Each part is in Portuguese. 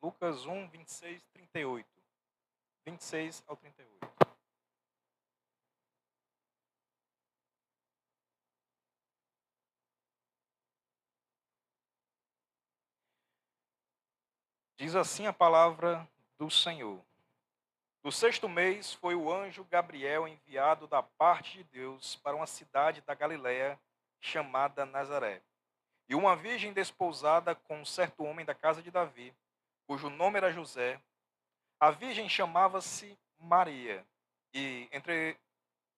Lucas 1, 26, 38. 26 ao 38. Diz assim a palavra do Senhor. No sexto mês foi o anjo Gabriel enviado da parte de Deus para uma cidade da Galiléia chamada Nazaré. E uma virgem desposada com um certo homem da casa de Davi, cujo nome era José. A virgem chamava-se Maria. E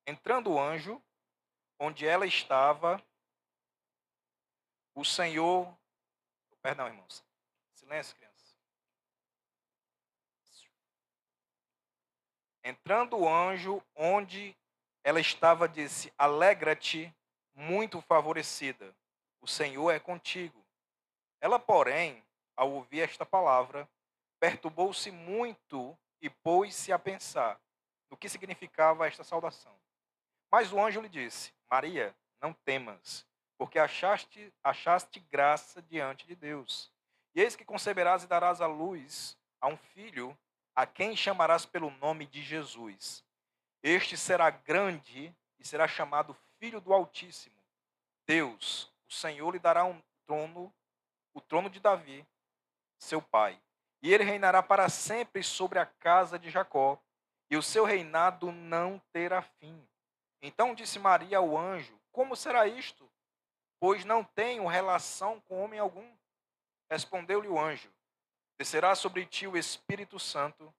entrando o anjo, onde ela estava, o Senhor. Perdão, irmãos. Silêncio, crianças. Entrando o anjo, onde ela estava, disse: Alegra-te, muito favorecida. O Senhor é contigo. Ela, porém, ao ouvir esta palavra, perturbou-se muito e pôs-se a pensar no que significava esta saudação. Mas o anjo lhe disse: Maria, não temas, porque achaste graça diante de Deus. E eis que conceberás e darás à luz a um filho, a quem chamarás pelo nome de Jesus. Este será grande e será chamado Filho do Altíssimo. Deus, o Senhor, lhe dará um trono, o trono de Davi, seu pai. E ele reinará para sempre sobre a casa de Jacó, e o seu reinado não terá fim. Então disse Maria ao anjo: Como será isto? Pois não tenho relação com homem algum. Respondeu-lhe o anjo: Descerá sobre ti o Espírito Santo,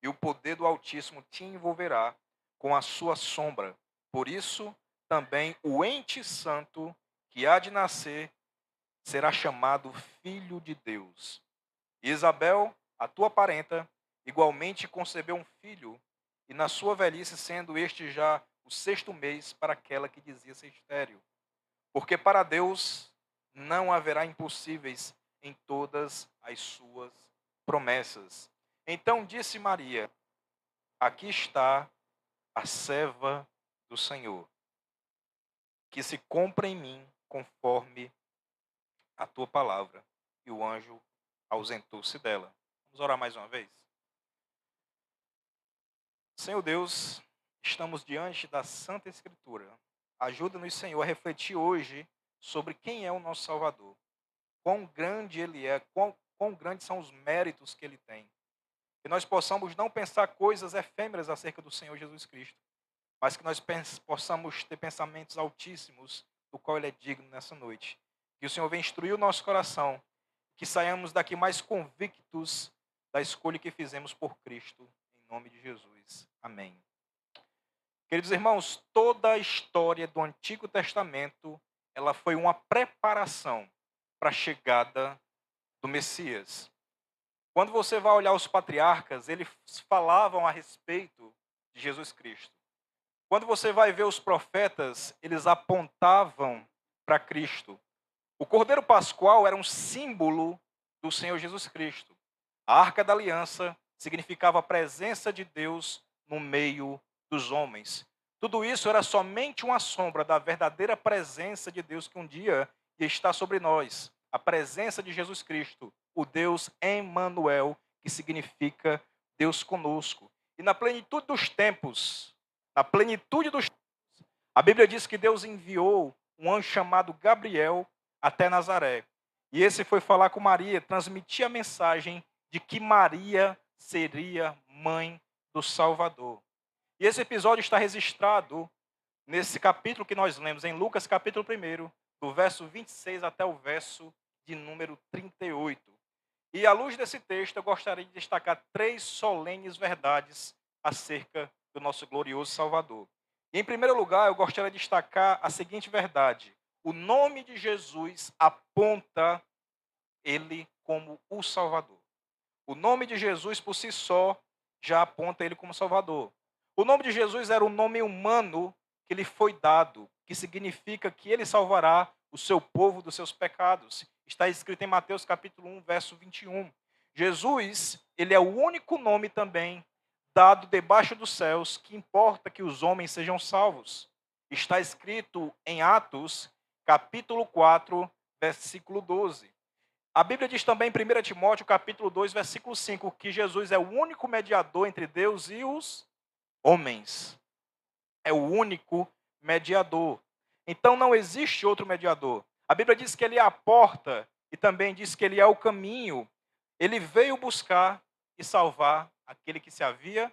e o poder do Altíssimo te envolverá com a sua sombra. Por isso, também o ente santo que há de nascer será chamado Filho de Deus. E Isabel, a tua parenta, igualmente concebeu um filho, e na sua velhice, sendo este já o sexto mês para aquela que dizia ser estéril. Porque para Deus não haverá impossíveis em todas as suas promessas. Então disse Maria: Aqui está a serva do Senhor, que se cumpra em mim conforme a tua palavra. E o anjo ausentou-se dela. Vamos orar mais uma vez? Senhor Deus, estamos diante da Santa Escritura. Ajuda-nos, Senhor, a refletir hoje sobre quem é o nosso Salvador. Quão grande Ele é, quão grandes são os méritos que Ele tem. Que nós possamos não pensar coisas efêmeras acerca do Senhor Jesus Cristo, mas que nós possamos ter pensamentos altíssimos do qual Ele é digno nessa noite. Que o Senhor venha instruir o nosso coração, que saiamos daqui mais convictos da escolha que fizemos por Cristo, em nome de Jesus. Amém. Queridos irmãos, toda a história do Antigo Testamento, ela foi uma preparação para a chegada do Messias. Quando você vai olhar os patriarcas, eles falavam a respeito de Jesus Cristo. Quando você vai ver os profetas, eles apontavam para Cristo. O Cordeiro Pascual era um símbolo do Senhor Jesus Cristo. A Arca da Aliança significava a presença de Deus no meio dos homens. Tudo isso era somente uma sombra da verdadeira presença de Deus que um dia ia estar sobre nós. A presença de Jesus Cristo, o Deus Emmanuel, que significa Deus conosco. E na plenitude dos tempos, a Bíblia diz que Deus enviou um anjo chamado Gabriel até Nazaré. E esse foi falar com Maria, transmitir a mensagem de que Maria seria mãe do Salvador. E esse episódio está registrado nesse capítulo que nós lemos, em Lucas capítulo 1, do verso 26 até o verso de número 38. E à luz desse texto, eu gostaria de destacar 3 solenes verdades acerca do nosso glorioso Salvador. E, em primeiro lugar, eu gostaria de destacar a seguinte verdade: o nome de Jesus aponta ele como o Salvador. O nome de Jesus, por si só, já aponta ele como Salvador. O nome de Jesus era o nome humano que lhe foi dado, que significa que ele salvará o seu povo dos seus pecados. Está escrito em Mateus capítulo 1, verso 21. Jesus, ele é o único nome também dado debaixo dos céus que importa que os homens sejam salvos. Está escrito em Atos capítulo 4, versículo 12. A Bíblia diz também em 1 Timóteo, capítulo 2, versículo 5, que Jesus é o único mediador entre Deus e os homens. É o único mediador. Então não existe outro mediador. A Bíblia diz que ele é a porta e também diz que ele é o caminho. Ele veio buscar e salvar aquele que se havia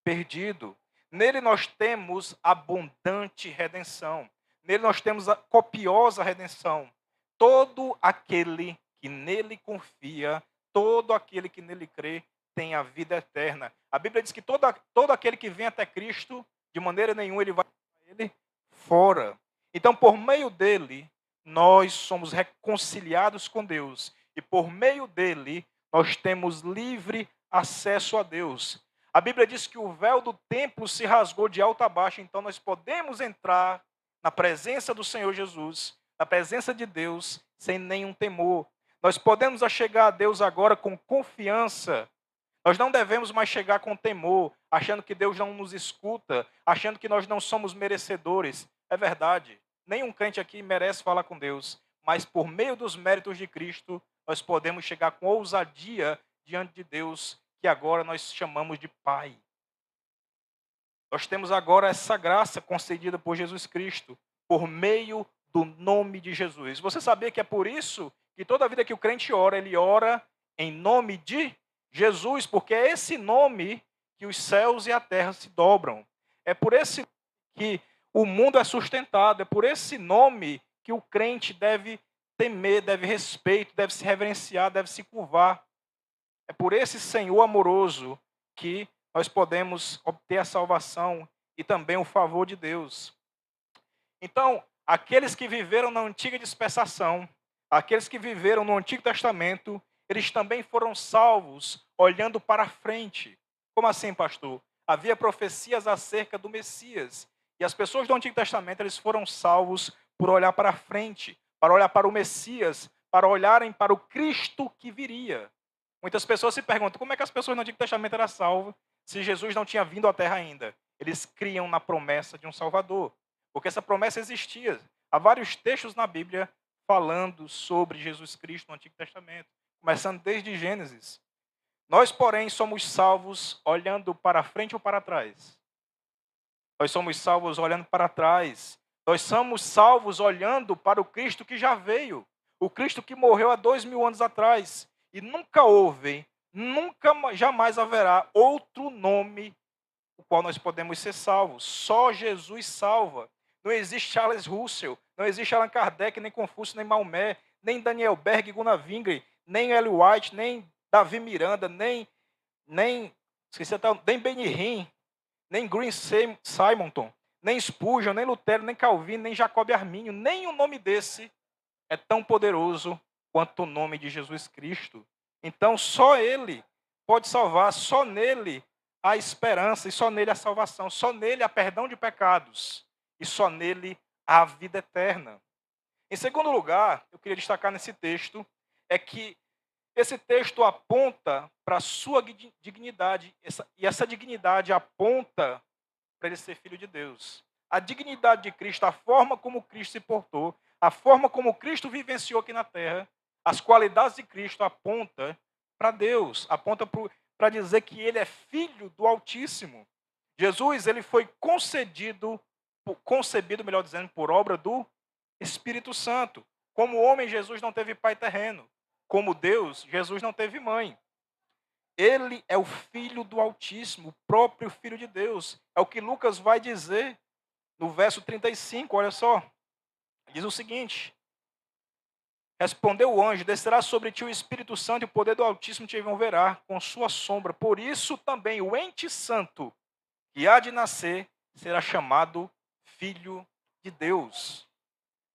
perdido. Nele nós temos abundante redenção. Nele nós temos a copiosa redenção. Todo aquele que nele confia, todo aquele que nele crê, tem a vida eterna. A Bíblia diz que todo aquele que vem até Cristo, de maneira nenhuma ele vai ele fora. Então, por meio dele, nós somos reconciliados com Deus. E por meio dele, nós temos livre acesso a Deus. A Bíblia diz que o véu do templo se rasgou de alto a baixo, então nós podemos entrar na presença do Senhor Jesus, na presença de Deus, sem nenhum temor. Nós podemos chegar a Deus agora com confiança. Nós não devemos mais chegar com temor, achando que Deus não nos escuta, achando que nós não somos merecedores. É verdade, nenhum crente aqui merece falar com Deus, mas por meio dos méritos de Cristo, nós podemos chegar com ousadia diante de Deus, que agora nós chamamos de Pai. Nós temos agora essa graça concedida por Jesus Cristo, por meio do nome de Jesus. Você sabia que é por isso que toda vida que o crente ora, ele ora em nome de Jesus, porque é esse nome que os céus e a terra se dobram. É por esse que o mundo é sustentado, é por esse nome que o crente deve temer, deve respeito, deve se reverenciar, deve se curvar. É por esse Senhor amoroso que nós podemos obter a salvação e também o favor de Deus. Então, aqueles que viveram na antiga dispensação, aqueles que viveram no Antigo Testamento, eles também foram salvos olhando para frente. Como assim, pastor? Havia profecias acerca do Messias. E as pessoas do Antigo Testamento, eles foram salvos por olhar para frente, para olhar para o Messias, para olharem para o Cristo que viria. Muitas pessoas se perguntam como é que as pessoas no Antigo Testamento eram salvas se Jesus não tinha vindo à Terra ainda. Eles criam na promessa de um Salvador, porque essa promessa existia. Há vários textos na Bíblia falando sobre Jesus Cristo no Antigo Testamento, começando desde Gênesis. Nós, porém, somos salvos olhando para frente ou para trás? Nós somos salvos olhando para trás. Nós somos salvos olhando para o Cristo que já veio. O Cristo que morreu há 2000 anos atrás. E nunca houve, jamais haverá outro nome o qual nós podemos ser salvos. Só Jesus salva. Não existe Charles Russell, não existe Allan Kardec, nem Confúcio, nem Maomé, nem Daniel Berg, Gunnar Wingre, nem Ellen White, nem Davi Miranda, nem Benny Hinn, nem Green Simonton, nem Spurgeon, nem Lutero, nem Calvino, nem Jacob Arminio, nem o nome desse é tão poderoso quanto o nome de Jesus Cristo. Então, só Ele pode salvar, só nele há esperança, e só nele há salvação, só nele há perdão de pecados, e só nele há vida eterna. Em segundo lugar, eu queria destacar nesse texto, é que esse texto aponta para a sua dignidade, e essa dignidade aponta para ele ser filho de Deus. A dignidade de Cristo, a forma como Cristo se portou, a forma como Cristo vivenciou aqui na terra, as qualidades de Cristo aponta para Deus, aponta para dizer que ele é filho do Altíssimo. Jesus, ele foi concebido, melhor dizendo, por obra do Espírito Santo. Como homem, Jesus não teve pai terreno. Como Deus, Jesus não teve mãe. Ele é o Filho do Altíssimo, o próprio Filho de Deus. É o que Lucas vai dizer no verso 35, olha só. Diz o seguinte: respondeu o anjo, descerá sobre ti o Espírito Santo e o poder do Altíssimo te envolverá com sua sombra. Por isso também o ente santo que há de nascer será chamado Filho de Deus.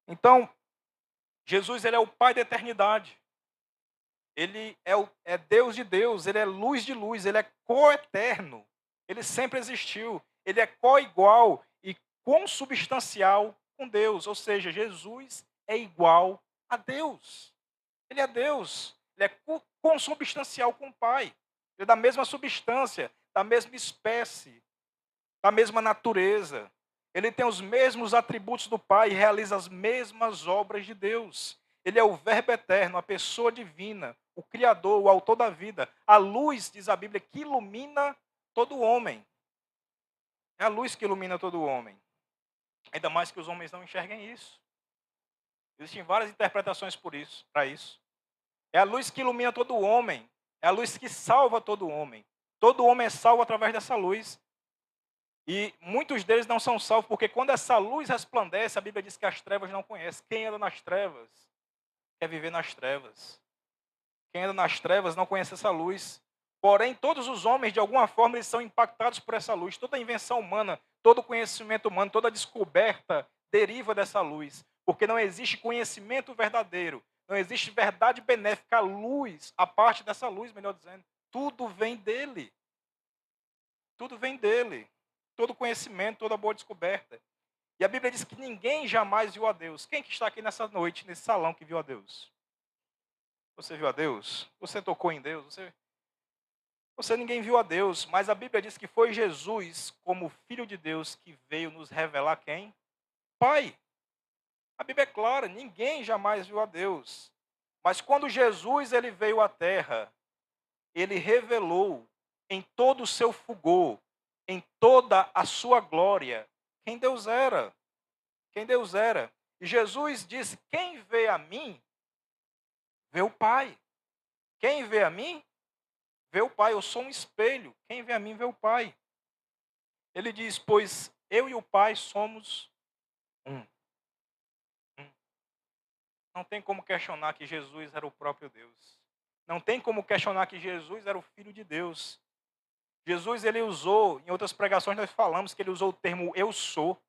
Então, Jesus, ele é o Pai da eternidade. Ele é Deus de Deus, ele é luz de luz, ele é coeterno. Ele sempre existiu. Ele é coigual e consubstancial com Deus. Ou seja, Jesus é igual a Deus. Ele é Deus. Ele é consubstancial com o Pai. Ele é da mesma substância, da mesma espécie, da mesma natureza. Ele tem os mesmos atributos do Pai e realiza as mesmas obras de Deus. Ele é o Verbo eterno, a pessoa divina, o Criador, o autor da vida. A luz, diz a Bíblia, que ilumina todo homem. É a luz que ilumina todo homem. Ainda mais que os homens não enxerguem isso. Existem várias interpretações por isso, para isso. É a luz que ilumina todo homem. É a luz que salva todo homem. Todo homem é salvo através dessa luz. E muitos deles não são salvos, porque quando essa luz resplandece, a Bíblia diz que as trevas não conhecem. Quem anda nas trevas quer viver nas trevas. Quem anda nas trevas não conhece essa luz. Porém, todos os homens, de alguma forma, eles são impactados por essa luz. Toda a invenção humana, todo o conhecimento humano, toda a descoberta deriva dessa luz. Porque não existe conhecimento verdadeiro. Não existe verdade benéfica. A luz, a parte dessa luz, melhor dizendo, tudo vem dele. Tudo vem dele. Todo conhecimento, toda boa descoberta. E a Bíblia diz que ninguém jamais viu a Deus. Quem que está aqui nessa noite, nesse salão, que viu a Deus? Você viu a Deus? Você tocou em Deus? Você ninguém viu a Deus, mas a Bíblia diz que foi Jesus, como Filho de Deus, que veio nos revelar quem? Pai. A Bíblia é clara, ninguém jamais viu a Deus. Mas quando Jesus ele veio à Terra, ele revelou em todo o seu fulgor, em toda a sua glória, quem Deus era. Quem Deus era. E Jesus disse: quem vê a mim, vê o Pai. Quem vê a mim, vê o Pai. Eu sou um espelho. Quem vê a mim, vê o Pai. Ele diz: pois eu e o Pai somos um. Um. Não tem como questionar que Jesus era o próprio Deus. Não tem como questionar que Jesus era o Filho de Deus. Jesus, ele usou, em outras pregações nós falamos que ele usou o termo eu sou.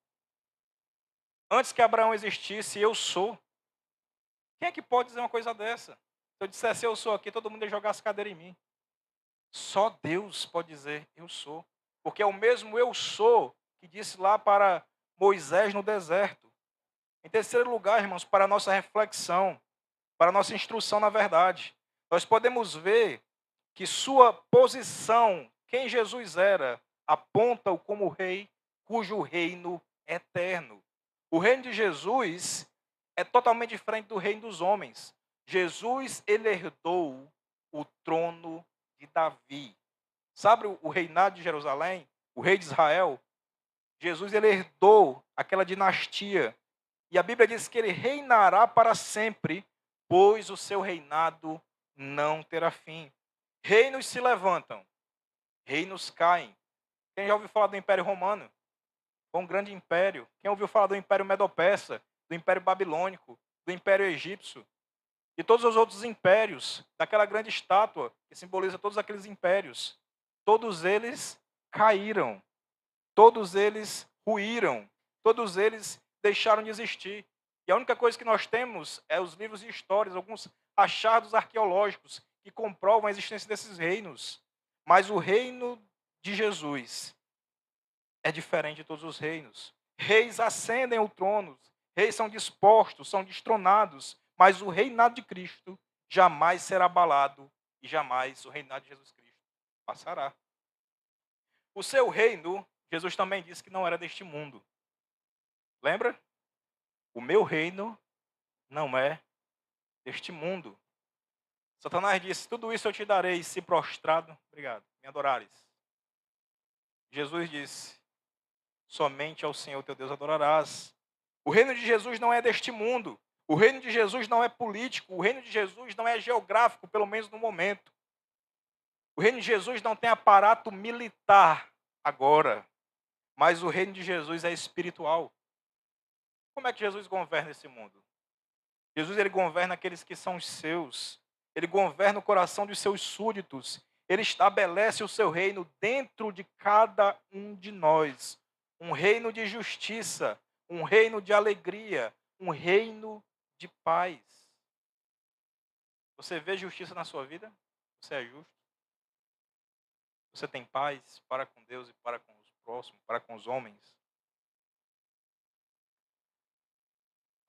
Antes que Abraão existisse, eu sou. Quem é que pode dizer uma coisa dessa? Se eu dissesse eu sou aqui, todo mundo ia jogar as cadeiras em mim. Só Deus pode dizer eu sou. Porque é o mesmo eu sou que disse lá para Moisés no deserto. Em terceiro lugar, irmãos, para a nossa reflexão, para a nossa instrução na verdade, nós podemos ver que sua posição, quem Jesus era, aponta-o como rei, cujo reino é eterno. O reino de Jesus é totalmente diferente do reino dos homens. Jesus, ele herdou o trono de Davi. Sabe o reinado de Jerusalém? O rei de Israel? Jesus, ele herdou aquela dinastia. E a Bíblia diz que ele reinará para sempre, pois o seu reinado não terá fim. Reinos se levantam, reinos caem. Quem já ouviu falar do Império Romano? Foi um grande império. Quem ouviu falar do Império Medo-Persa, do Império Babilônico, do Império Egípcio e todos os outros impérios, daquela grande estátua que simboliza todos aqueles impérios? Todos eles caíram, todos eles ruíram, todos eles deixaram de existir. E a única coisa que nós temos é os livros de histórias, alguns achados arqueológicos que comprovam a existência desses reinos. Mas o reino de Jesus é diferente de todos os reinos. Reis ascendem ao trono, reis são dispostos, são destronados, mas o reinado de Cristo jamais será abalado e jamais o reinado de Jesus Cristo passará. O seu reino, Jesus também disse que não era deste mundo. Lembra? O meu reino não é deste mundo. Satanás disse: tudo isso eu te darei se prostrado, obrigado, me adorares. Jesus disse: somente ao Senhor teu Deus adorarás. O reino de Jesus não é deste mundo. O reino de Jesus não é político. O reino de Jesus não é geográfico, pelo menos no momento. O reino de Jesus não tem aparato militar agora. Mas o reino de Jesus é espiritual. Como é que Jesus governa esse mundo? Jesus, ele governa aqueles que são os seus. Ele governa o coração dos seus súditos. Ele estabelece o seu reino dentro de cada um de nós. Um reino de justiça, um reino de alegria, um reino de paz. Você vê justiça na sua vida? Você é justo? Você tem paz para com Deus e para com os próximos, para com os homens?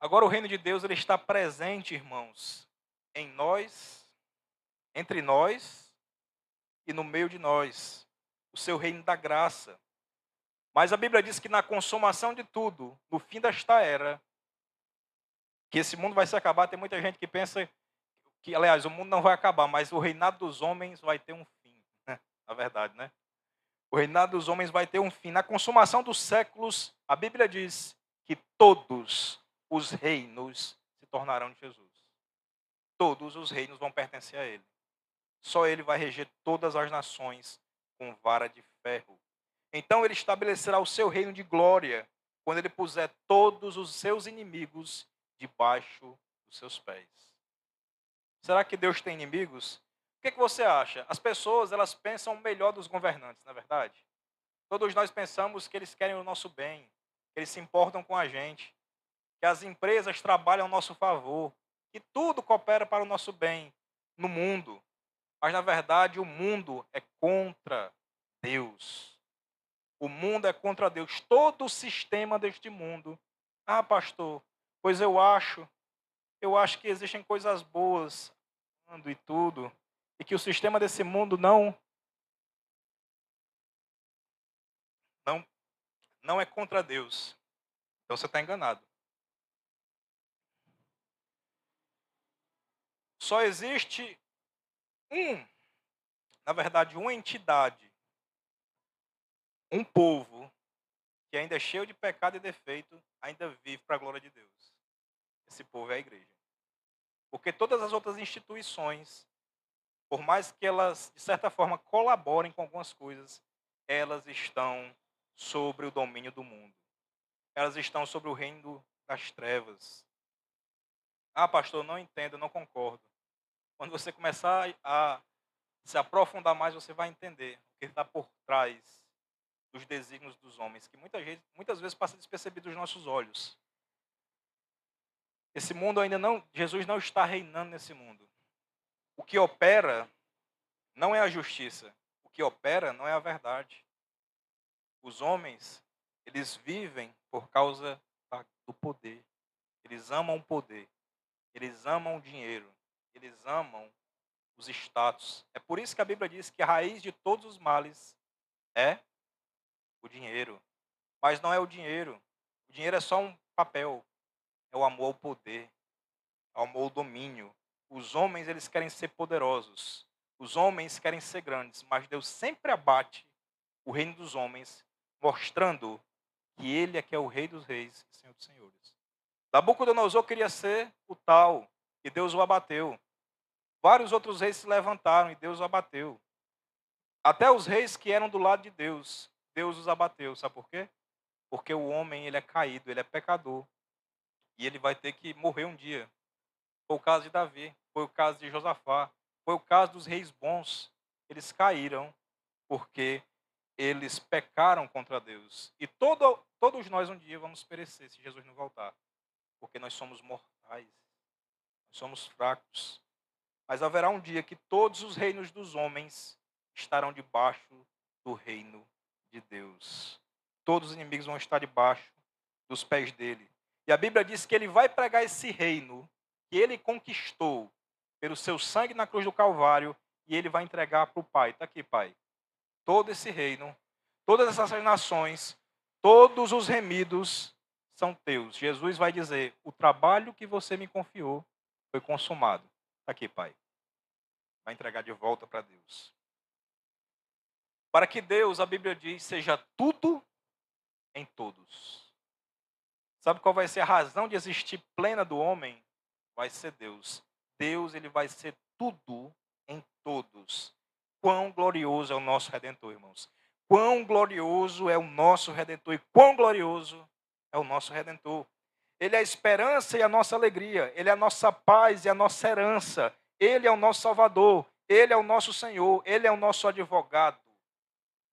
Agora o reino de Deus, ele está presente, irmãos, em nós, entre nós e no meio de nós. O seu reino da graça. Mas a Bíblia diz que na consumação de tudo, no fim desta era, que esse mundo vai se acabar. Tem muita gente que pensa que, aliás, o mundo não vai acabar, mas o reinado dos homens vai ter um fim, né, na verdade, né. O reinado dos homens vai ter um fim. Na consumação dos séculos, a Bíblia diz que todos os reinos se tornarão de Jesus. Todos os reinos vão pertencer a ele. Só ele vai reger todas as nações com vara de ferro. Então ele estabelecerá o seu reino de glória quando ele puser todos os seus inimigos debaixo dos seus pés. Será que Deus tem inimigos? O que você acha? As pessoas, elas pensam o melhor dos governantes, na é verdade? Todos nós pensamos que eles querem o nosso bem, que eles se importam com a gente, que as empresas trabalham ao nosso favor, que tudo coopera para o nosso bem no mundo. Mas, na verdade, o mundo é contra Deus. O mundo é contra Deus. Todo o sistema deste mundo. Ah, pastor, pois eu acho que existem coisas boas e tudo, e que o sistema desse mundo não, não é contra Deus. Então você está enganado. Só existe um, na verdade, uma entidade, um povo, que ainda é cheio de pecado e defeito, ainda vive para a glória de Deus. Esse povo é a igreja. Porque todas as outras instituições, por mais que elas, de certa forma, colaborem com algumas coisas, elas estão sobre o domínio do mundo. Elas estão sobre o reino das trevas. Ah, pastor, não entendo, não concordo. Quando você começar a se aprofundar mais, você vai entender o que está por trás dos desígnios dos homens, que muitas vezes passa despercebido dos nossos olhos. Esse mundo ainda não, Jesus não está reinando nesse mundo. O que opera não é a justiça. O que opera não é a verdade. Os homens, eles vivem por causa do poder. Eles amam o poder. Eles amam o dinheiro. Eles amam os status. É por isso que a Bíblia diz que a raiz de todos os males é o dinheiro. Mas não é o dinheiro. O dinheiro é só um papel. É o amor ao poder, ao amor ao domínio. Os homens, eles querem ser poderosos. Os homens querem ser grandes, mas Deus sempre abate o reino dos homens, mostrando que ele é que é o rei dos reis e senhor dos senhores. Nabucodonosor queria ser o tal, e Deus o abateu. Vários outros reis se levantaram e Deus o abateu. Até os reis que eram do lado de Deus, Deus os abateu. Sabe por quê? Porque o homem, ele é caído, ele é pecador. E ele vai ter que morrer um dia. Foi o caso de Davi, foi o caso de Josafá, foi o caso dos reis bons. Eles caíram porque eles pecaram contra Deus. E todos nós um dia vamos perecer se Jesus não voltar. Porque nós somos mortais, nós somos fracos. Mas haverá um dia que todos os reinos dos homens estarão debaixo do reino de Deus. Todos os inimigos vão estar debaixo dos pés dele. E a Bíblia diz que ele vai pregar esse reino que ele conquistou pelo seu sangue na cruz do Calvário e ele vai entregar para o Pai. Está aqui, Pai. Todo esse reino, todas essas nações, todos os remidos são teus. Jesus vai dizer: o trabalho que você me confiou foi consumado. Está aqui, Pai. Vai entregar de volta para Deus. Para que Deus, a Bíblia diz, seja tudo em todos. Sabe qual vai ser a razão de existir plena do homem? Vai ser Deus. Deus, ele vai ser tudo em todos. Quão glorioso é o nosso Redentor, irmãos. Quão glorioso é o nosso Redentor e quão glorioso é o nosso Redentor. Ele é a esperança e a nossa alegria. Ele é a nossa paz e a nossa herança. Ele é o nosso Salvador. Ele é o nosso Senhor. Ele é o nosso advogado.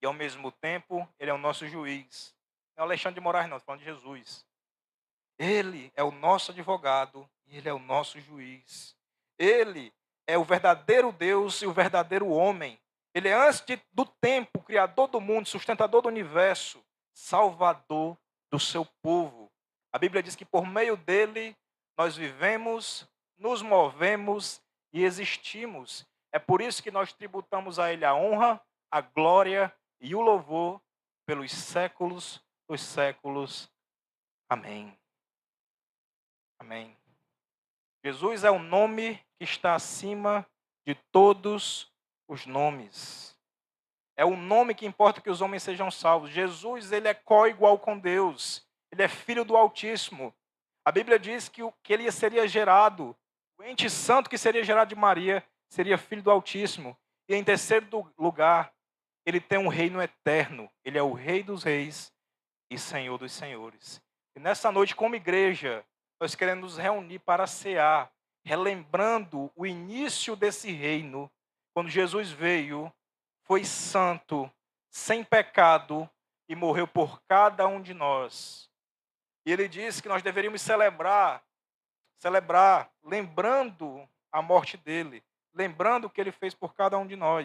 E ao mesmo tempo, ele é o nosso juiz. Não é Alexandre de Moraes, não, estou falando de Jesus. Ele é o nosso advogado e ele é o nosso juiz. Ele é o verdadeiro Deus e o verdadeiro homem. Ele é, antes do tempo, criador do mundo, sustentador do universo, salvador do seu povo. A Bíblia diz que por meio dele nós vivemos, nos movemos e existimos. É por isso que nós tributamos a ele a honra, a glória e o louvor pelos séculos dos séculos. Amém. Amém. Jesus é o nome que está acima de todos os nomes. É o nome que importa que os homens sejam salvos. Jesus, ele é co-igual com Deus. Ele é filho do Altíssimo. A Bíblia diz que ele seria gerado, o ente santo que seria gerado de Maria, seria filho do Altíssimo. E em terceiro lugar, ele tem um reino eterno. Ele é o Rei dos Reis e Senhor dos Senhores. E nessa noite, como igreja, nós queremos nos reunir para cear, relembrando o início desse reino, quando Jesus veio, foi santo, sem pecado e morreu por cada um de nós. E ele disse que nós deveríamos celebrar, lembrando a morte dele, lembrando o que ele fez por cada um de nós.